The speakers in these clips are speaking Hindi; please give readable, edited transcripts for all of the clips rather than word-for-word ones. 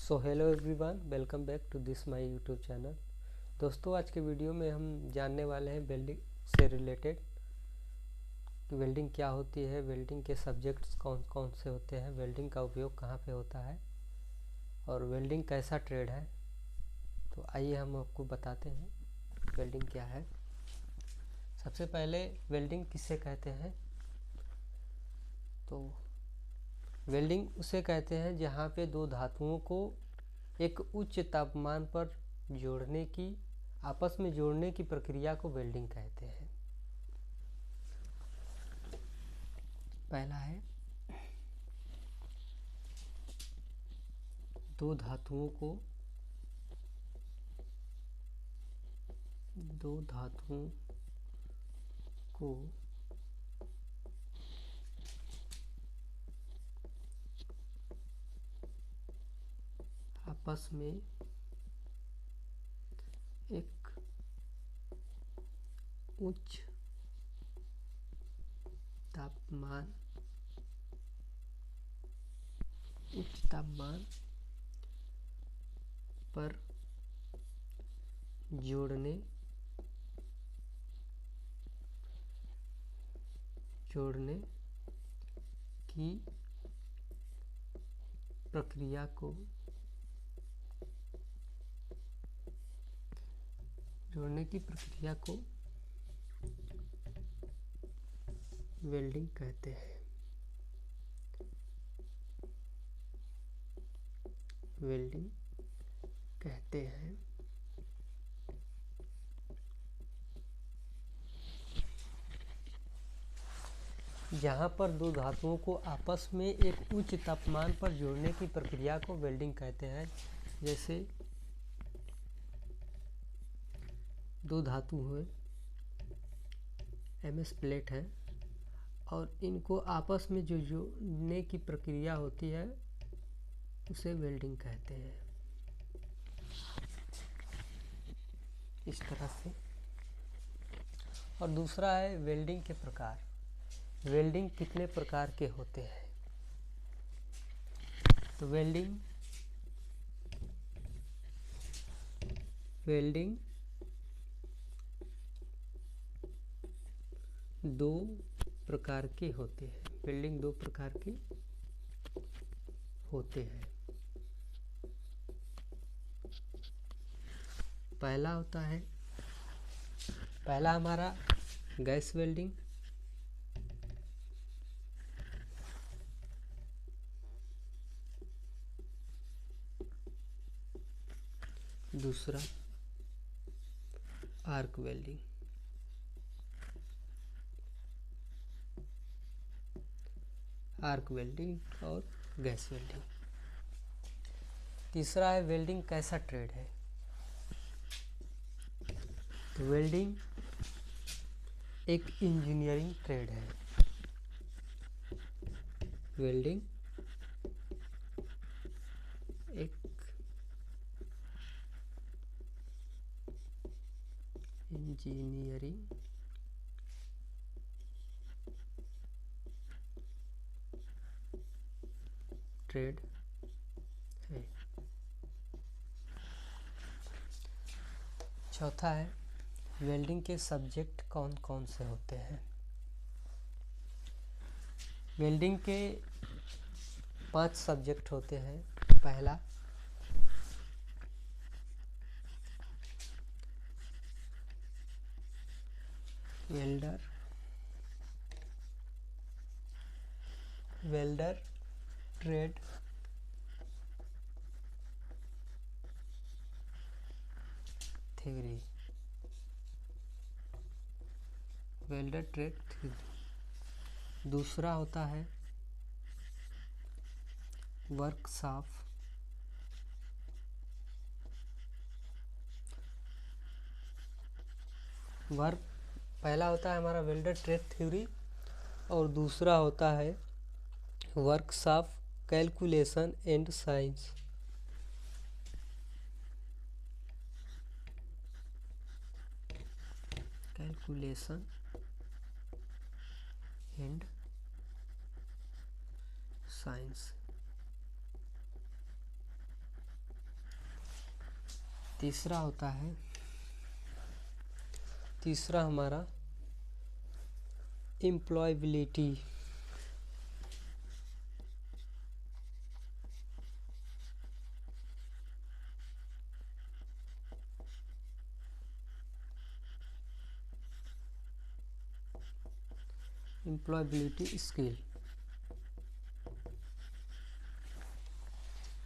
So hello everyone, welcome back to this my YouTube channel. दोस्तों, आज के वीडियो में हम जानने वाले हैं वेल्डिंग से रिलेटेड कि वेल्डिंग क्या होती है, वेल्डिंग के सब्जेक्ट्स कौन कौन से होते हैं, वेल्डिंग का उपयोग कहाँ पे होता है और वेल्डिंग कैसा ट्रेड है। तो आइए हम आपको बताते हैं वेल्डिंग क्या है। सबसे पहले वेल्डिंग किसे कहते हैं? तो वेल्डिंग उसे कहते हैं जहाँ पे दो धातुओं को एक उच्च तापमान पर आपस में जोड़ने की प्रक्रिया को वेल्डिंग कहते हैं। पहला है दो धातुओं को आपस में एक उच्च तापमान पर जोड़ने की प्रक्रिया को वेल्डिंग कहते हैं। जहाँ पर दो धातुओं को आपस में एक उच्च तापमान पर जोड़ने की प्रक्रिया को वेल्डिंग कहते हैं। जैसे दो धातु हुए, एमएस प्लेट है और इनको आपस में जो जोड़ने की प्रक्रिया होती है उसे वेल्डिंग कहते हैं। इस तरह से। और दूसरा है वेल्डिंग के प्रकार। वेल्डिंग कितने प्रकार के होते हैं? तो वेल्डिंग दो प्रकार के होते हैं। पहला हमारा गैस वेल्डिंग, दूसरा आर्क वेल्डिंग। और गैस वेल्डिंग। तीसरा है वेल्डिंग कैसा ट्रेड है? तो वेल्डिंग एक इंजीनियरिंग ट्रेड है। वेल्डिंग एक इंजीनियरिंग ट्रेड है। चौथा है वेल्डिंग के सब्जेक्ट कौन कौन से होते हैं? वेल्डिंग के 5 सब्जेक्ट होते हैं। पहला वेल्डर ट्रेड थ्योरी। दूसरा होता है वर्कशॉप पहला होता है हमारा वेल्डर ट्रेड थ्योरी और दूसरा होता है वर्कशॉप कैलकुलेशन एंड साइंस। तीसरा हमारा एम्प्लॉयबिलिटी। Employability skill.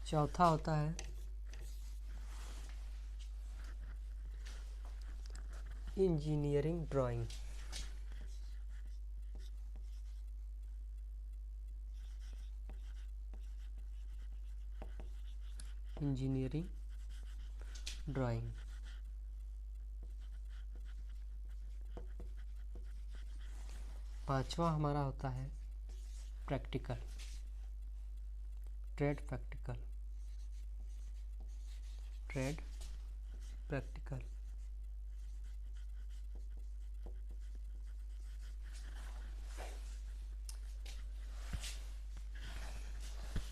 चौथा होता है इंजीनियरिंग ड्राइंग। Engineering drawing. पांचवा हमारा होता है practical, trade practical. Trade practical.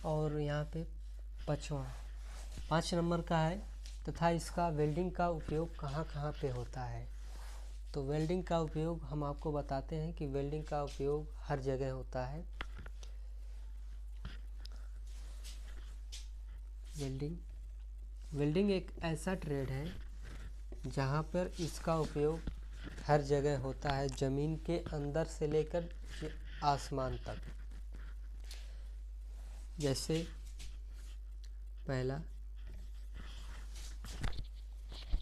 और यहाँ पे पाँच नंबर का है, तथा इसका वेल्डिंग का उपयोग कहाँ कहाँ पे होता है। तो वेल्डिंग का उपयोग हम आपको बताते हैं कि वेल्डिंग का उपयोग हर जगह होता है। वेल्डिंग एक ऐसा ट्रेड है जहाँ पर इसका उपयोग हर जगह होता है, ज़मीन के अंदर से लेकर आसमान तक। जैसे पहला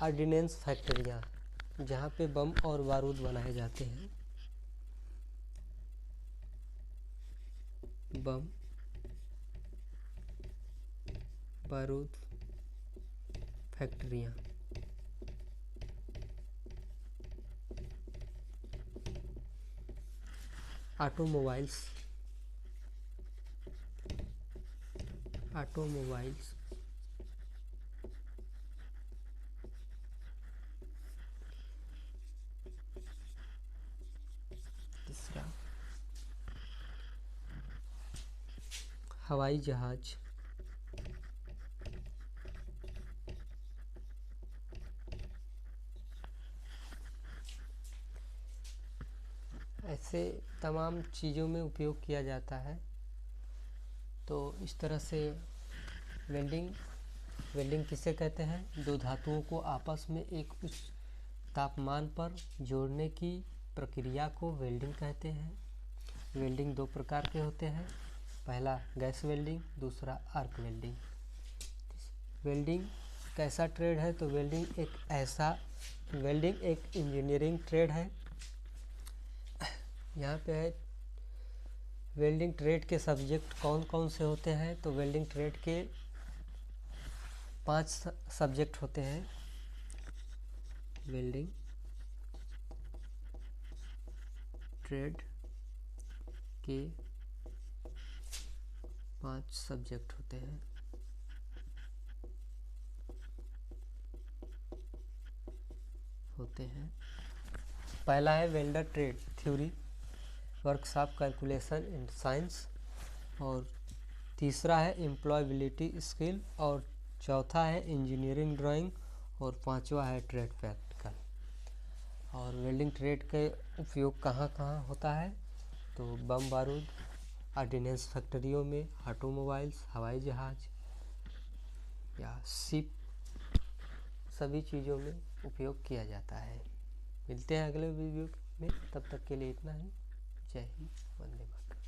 ऑर्डिनेंस फैक्ट्रियाँ, जहाँ पे बम और बारूद बनाए जाते हैं। बम बारूद फैक्ट्रियाँ। ऑटोमोबाइल्स। तीसरा हवाई जहाज। ऐसे तमाम चीज़ों में उपयोग किया जाता है। तो इस तरह से वेल्डिंग किसे कहते हैं? दो धातुओं को आपस में एक उच्च तापमान पर जोड़ने की प्रक्रिया को वेल्डिंग कहते हैं। वेल्डिंग दो प्रकार के होते हैं, पहला गैस वेल्डिंग, दूसरा आर्क वेल्डिंग। वेल्डिंग कैसा ट्रेड है? तो वेल्डिंग एक इंजीनियरिंग ट्रेड है। यहाँ पे है वेल्डिंग ट्रेड के सब्जेक्ट कौन कौन से होते हैं। तो वेल्डिंग ट्रेड के 5 सब्जेक्ट होते हैं। वेल्डिंग ट्रेड के 5 सब्जेक्ट होते हैं। पहला है welder trade theory, workshop calculation in science. और तीसरा है एम्प्लॉयबिलिटी स्किल। और चौथा है इंजीनियरिंग ड्राइंग। और पांचवा है ट्रेड प्रैक्टिकल। और वेल्डिंग ट्रेड के उपयोग कहाँ कहाँ होता है? तो बम बारूद, ऑर्डिनेंस फैक्ट्रियों में, ऑटोमोबाइल्स, हवाई जहाज या शिप, सभी चीज़ों में उपयोग किया जाता है। मिलते हैं अगले वीडियो में, तब तक के लिए इतना ही। जय हिंद, वंदे मातरम।